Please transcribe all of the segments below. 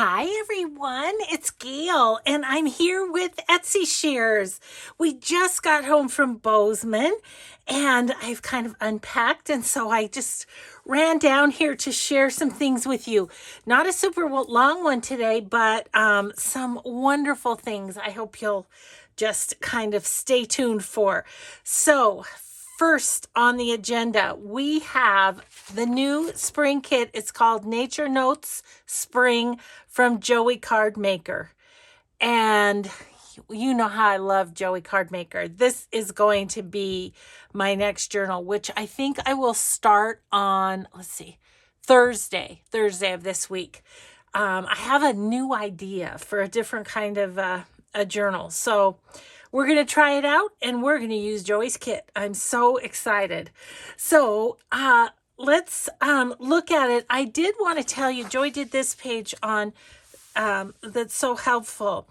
Hi everyone, it's Gail and I'm here with Etsy Shares. We just got home from Bozeman and I've kind of unpacked, and so I just ran down here to share some things with you. Not a super long one today, but some wonderful things I hope you'll just kind of stay tuned for. So first on the agenda, we have the new spring kit. It's called Nature Notes Spring from Joey Cardmaker. And you know how I love Joey Cardmaker. This is going to be my next journal, which I think I will start on, Thursday of this week. I have a new idea for a different kind of a journal. So we're going to try it out and we're going to use Joey's kit. I'm so excited. So let's look at it. I did want to tell you, Joey did this page on that's so helpful.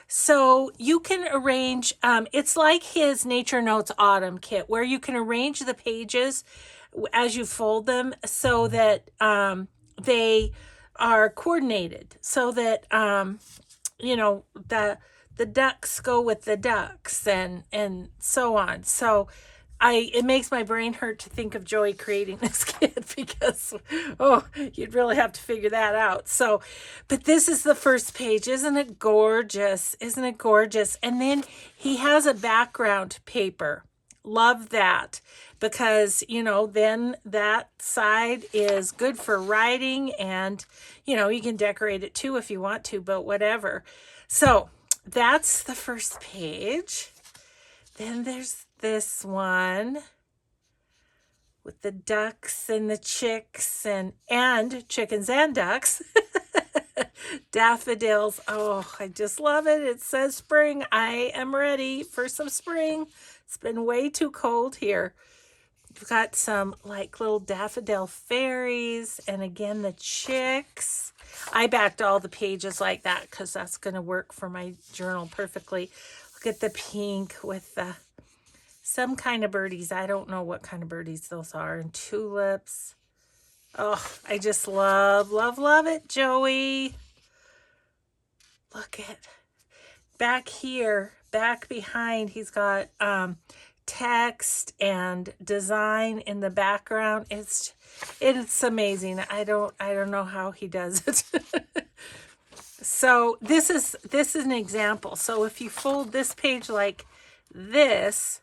So you can arrange, it's like his Nature Notes Autumn kit, where you can arrange the pages as you fold them so that they are coordinated, so that the ducks go with the ducks and so on. So it makes my brain hurt to think of Joey creating this kit because, you'd really have to figure that out. So, but this is the first page. Isn't it gorgeous? Isn't it gorgeous? And then he has a background paper. Love that, because, then that side is good for writing, and, you can decorate it too if you want to, but whatever. So that's the first page. Then there's this one with the ducks and the chicks and chickens and ducks. Daffodils. Oh, I just love it. It says spring. I am ready for some spring. It's been way too cold here. We've got some like little daffodil fairies, and again the chicks. I backed all the pages like that because that's going to work for my journal perfectly. Look at the pink with some kind of birdies. I don't know what kind of birdies those are. And tulips. Oh, I just love it, Joey. Look at back here, back behind, he's got text and design in the background. It's amazing. I don't know how he does it. So this is an example. So if you fold this page like this,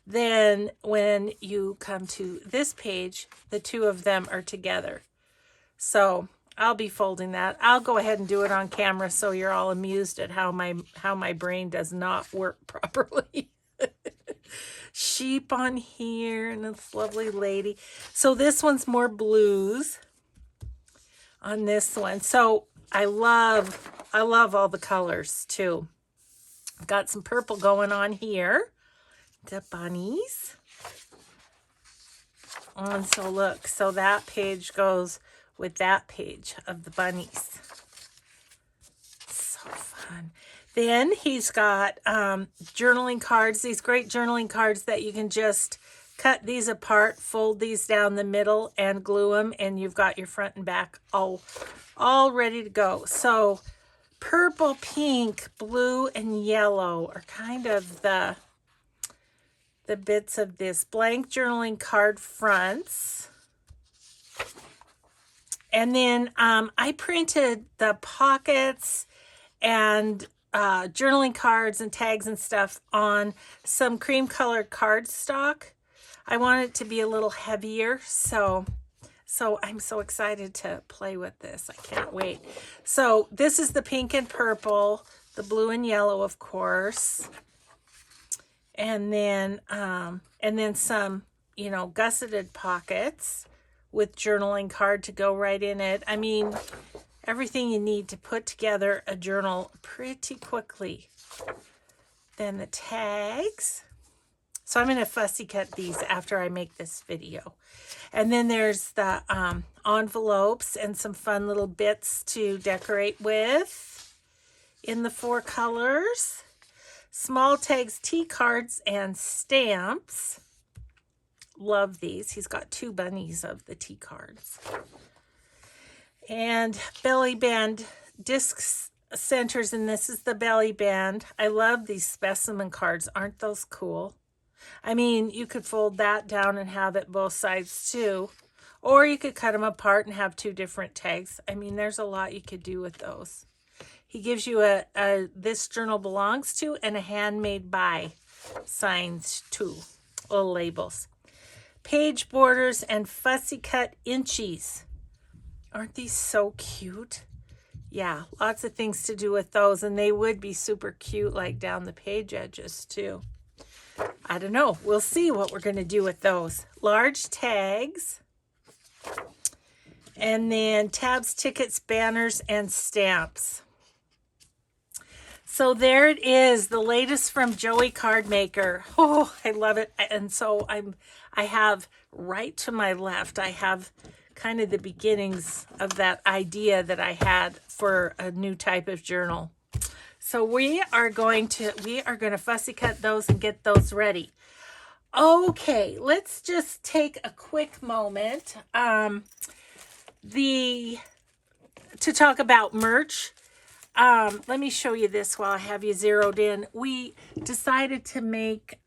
then when you come to this page, the two of them are together. So I'll be folding that. I'll go ahead and do it on camera so you're all amused at how my brain does not work properly. Sheep on here and this lovely lady. So this one's more blues on this one. So I love all the colors too. I've got some purple going on here. The bunnies. And so look, so that page goes with that page of the bunnies. So fun. Then he's got journaling cards, these great journaling cards that you can just cut these apart, fold these down the middle and glue them, and you've got your front and back all ready to go. So purple, pink, blue, and yellow are kind of the bits of this. Blank journaling card fronts. And then I printed the pockets and journaling cards and tags and stuff on some cream colored cardstock. I want it to be a little heavier, so I'm so excited to play with this. I can't wait. So this is the pink and purple, the blue and yellow, of course. And then some, gusseted pockets with journaling card to go right in it. I mean, everything you need to put together a journal pretty quickly. Then the tags. So I'm going to fussy cut these after I make this video. And then there's the envelopes and some fun little bits to decorate with in the 4 colors. Small tags, tea cards, and stamps. Love these. He's got 2 bunnies of the tea cards. And belly band disc centers, and this is the belly band. I love these specimen cards. Aren't those cool? I mean, you could fold that down and have it both sides too. Or you could cut them apart and have 2 different tags. I mean, there's a lot you could do with those. He gives you a this journal belongs to and a handmade by signs too, little labels. Page borders and fussy cut inchies. Aren't these so cute? Yeah, lots of things to do with those, and they would be super cute like down the page edges too. I don't know. We'll see what we're going to do with those. Large tags. And then tabs, tickets, banners, and stamps. So there it is, the latest from Joey Cardmaker. Oh, I love it. And so I have right to my left, I have kind of the beginnings of that idea that I had for a new type of journal. So we are going to fussy cut those and get those ready. Okay, let's just take a quick moment to talk about merch. Let me show you this while I have you zeroed in. We decided to make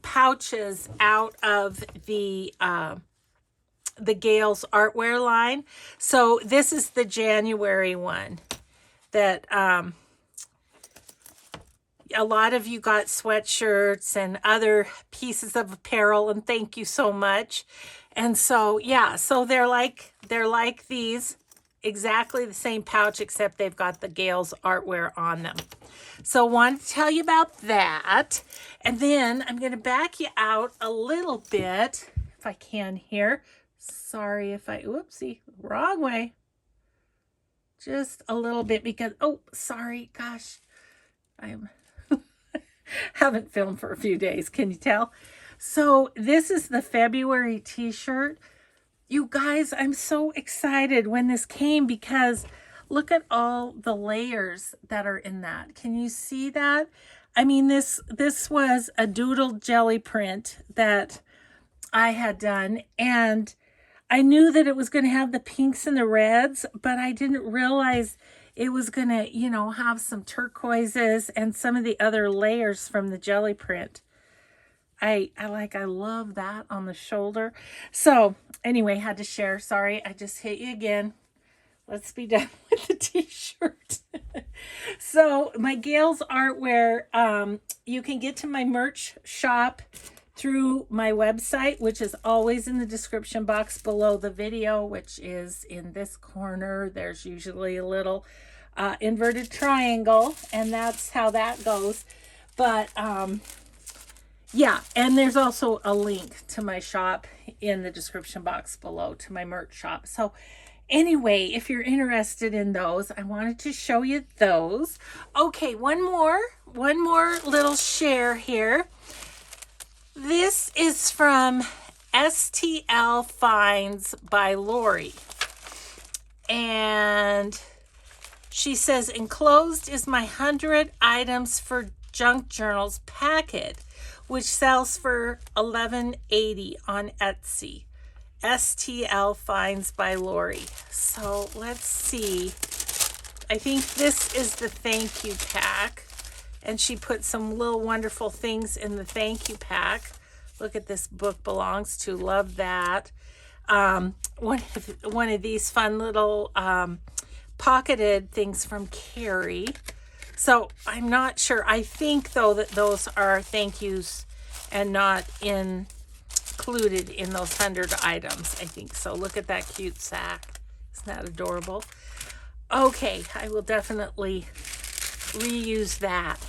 pouches out of the Gayle's artware line. So this is the January one that a lot of you got sweatshirts and other pieces of apparel, and thank you so much. And so, yeah, so they're like these, exactly the same pouch, except they've got the Gayle's artware on them. So wanted to tell you about that. And then I'm going to back you out a little bit, if I can here. Sorry if I, whoopsie, wrong way. Just a little bit because, oh, sorry, gosh, I'm haven't filmed for a few days. Can you tell? So this is the February t-shirt. You guys, I'm so excited when this came because look at all the layers that are in that. Can you see that? I mean, this was a doodle jelly print that I had done, and I knew that it was going to have the pinks and the reds, but I didn't realize it was going to, you know, have some turquoises and some of the other layers from the jelly print. I love that on the shoulder. So anyway, had to share. Sorry, I just hit you again. Let's be done with the t-shirt. So my Gayle's artware, you can get to my merch shop through my website, which is always in the description box below the video, which is in this corner. There's usually a little inverted triangle, and that's how that goes. But yeah, and there's also a link to my shop in the description box below to my merch shop. So anyway, if you're interested in those, I wanted to show you those. Okay, one more little share here. This is from STL Finds by Lori. And she says, enclosed is my 100 items for junk journals packet, which sells for $11.80 on Etsy. STL Finds by Lori. So let's see. I think this is the thank you pack. And she put some little wonderful things in the thank you pack. Look at this book belongs to. Love that. One of these fun little pocketed things from Carrie. So I'm not sure. I think, though, that those are thank yous and not included in those 100 items. I think so. Look at that cute sack. Isn't that adorable? Okay, I will definitely reuse that.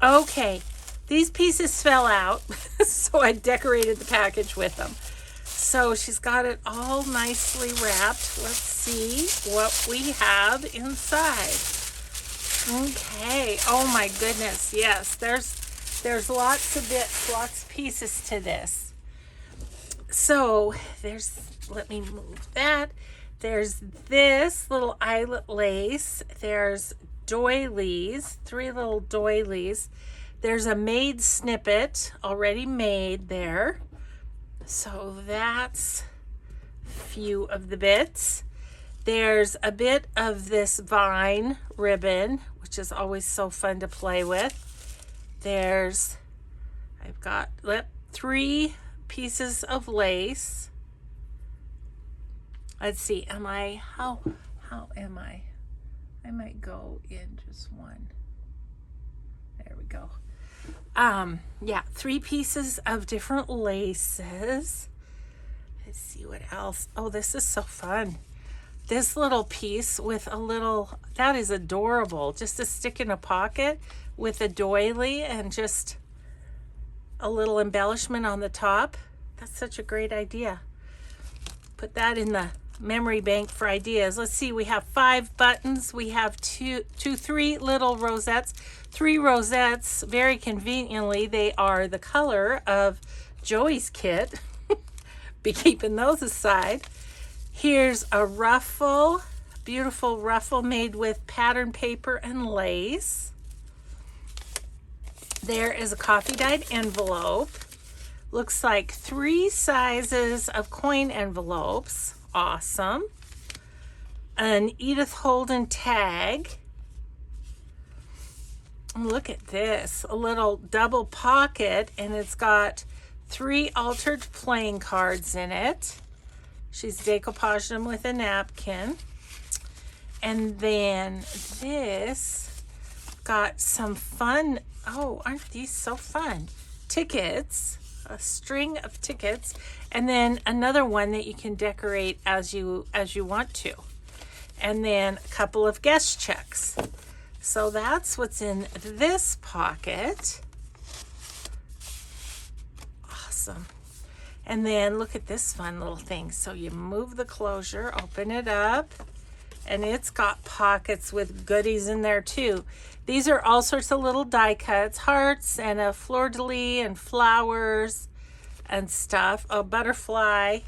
Okay, these pieces fell out, so I decorated the package with them. So she's got it all nicely wrapped. Let's see what we have inside. Okay, oh my goodness, yes, there's lots of bits, lots of pieces to this. So let me move that. There's this little eyelet lace. There's doilies, 3 little doilies. There's a made snippet already made there. So that's a few of the bits. There's a bit of this vine ribbon, which is always so fun to play with. I've got 3 pieces of lace. Let's see, how am I? I might go in just one. There we go. Yeah, 3 pieces of different laces. Let's see what else. Oh, this is so fun. This little piece with that is adorable. Just to stick in a pocket with a doily and just a little embellishment on the top. That's such a great idea. Put that in the memory bank for ideas. Let's see, we have 5 buttons. We have 3 little rosettes. 3 rosettes, very conveniently, they are the color of Joey's kit. Be keeping those aside. Here's a ruffle, beautiful ruffle made with pattern paper and lace. There is a coffee dyed envelope. Looks like 3 sizes of coin envelopes. Awesome. An Edith Holden tag. Look at this, a little double pocket, and it's got 3 altered playing cards in it. She's decoupaged them with a napkin. And then this got some fun, oh, aren't these so fun? Tickets, a string of tickets, and then another one that you can decorate as you want to. And then a couple of guest checks. So that's what's in this pocket. Awesome. And then look at this fun little thing. So you move the closure, open it up, and it's got pockets with goodies in there too. These are all sorts of little die cuts, hearts and a fleur-de-lis and flowers and stuff, a butterfly.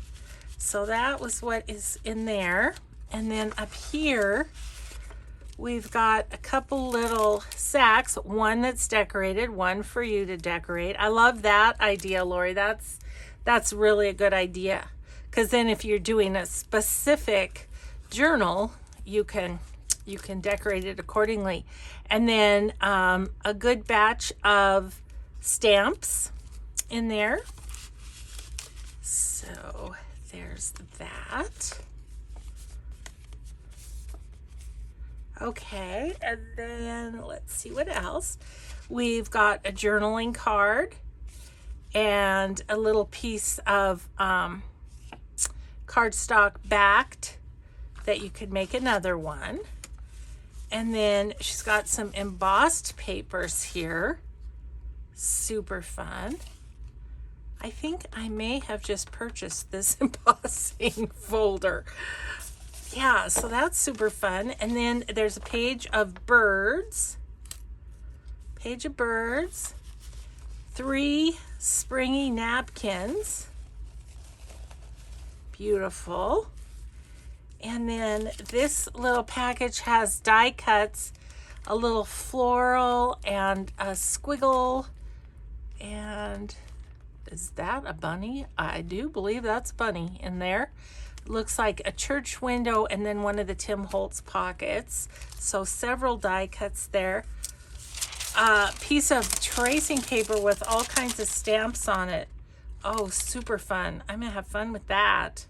So that was what is in there. And then up here, we've got a couple little sacks, one that's decorated, one for you to decorate. I love that idea, Lori. That's really a good idea, because then if you're doing a specific journal, you can decorate it accordingly. And then a good batch of stamps in there. So there's that. Okay, and then let's see what else. We've got a journaling card and a little piece of cardstock backed that you could make another one. And then she's got some embossed papers here. Super fun. I think I may have just purchased this embossing folder. Yeah, so that's super fun. And then there's a page of birds. 3 springy napkins. Beautiful. And then this little package has die cuts, a little floral and a squiggle. And is that a bunny? I do believe that's a bunny in there. Looks like a church window and then one of the Tim Holtz pockets. So several die cuts there. A piece of tracing paper with all kinds of stamps on it. Oh, super fun. I'm gonna have fun with that.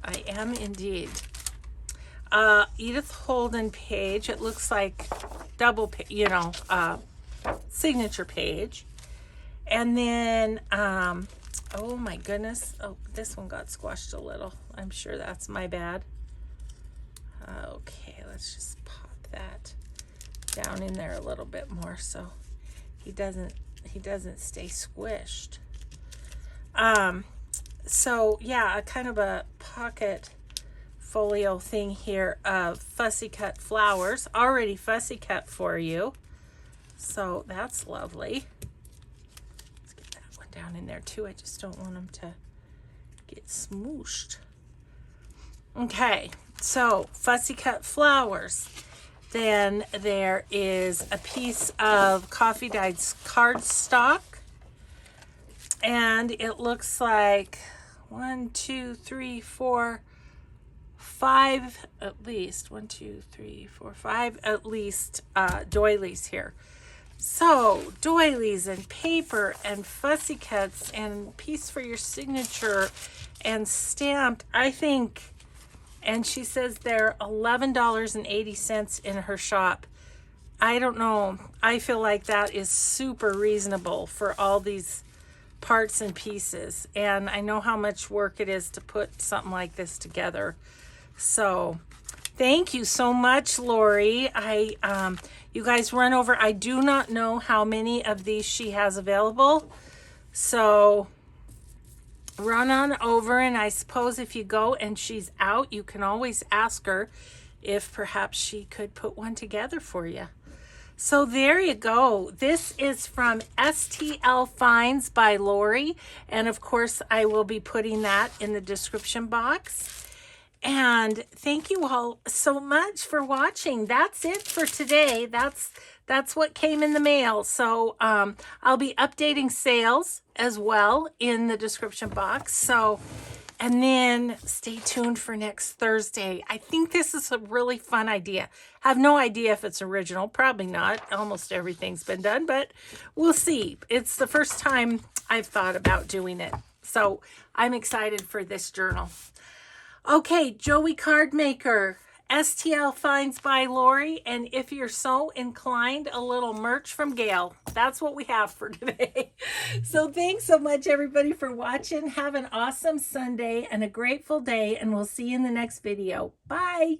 I am indeed. Edith Holden page. It looks like double, signature page. And then, oh my goodness. Oh, this one got squashed a little. I'm sure that's my bad. Okay, let's just pop that down in there a little bit more so he doesn't stay squished. So yeah, a kind of a pocket folio thing here of fussy cut flowers, already fussy cut for you. So that's lovely. Let's get that one down in there too. I just don't want them to get smooshed. Okay, so fussy cut flowers. Then there is a piece of coffee dyed cardstock, and it looks like 1, 2, 3, 4, 5 at least, 1, 2, 3, 4, 5 at least doilies here. So doilies and paper and fussy cuts and piece for your signature and stamped, I think. And she says they're $11.80 in her shop. I don't know. I feel like that is super reasonable for all these parts and pieces. And I know how much work it is to put something like this together. So thank you so much, Lori. You guys run over. I do not know how many of these she has available. So run on over, and I suppose if you go and she's out, you can always ask her if perhaps she could put one together for you. So there you go. This is from STL Finds by Lori. And of course, I will be putting that in the description box. And thank you all so much for watching. That's it for today. That's what came in the mail. So I'll be updating sales as well in the description box. So, and then stay tuned for next Thursday. I think this is a really fun idea. I have no idea if it's original. Probably not. Almost everything's been done, but we'll see. It's the first time I've thought about doing it. So I'm excited for this journal. Okay, Joey Cardmaker, STL Finds by Lori, and if you're so inclined, a little merch from Gayle. That's what we have for today. So thanks so much, everybody, for watching. Have an awesome Sunday and a grateful day, and we'll see you in the next video. Bye.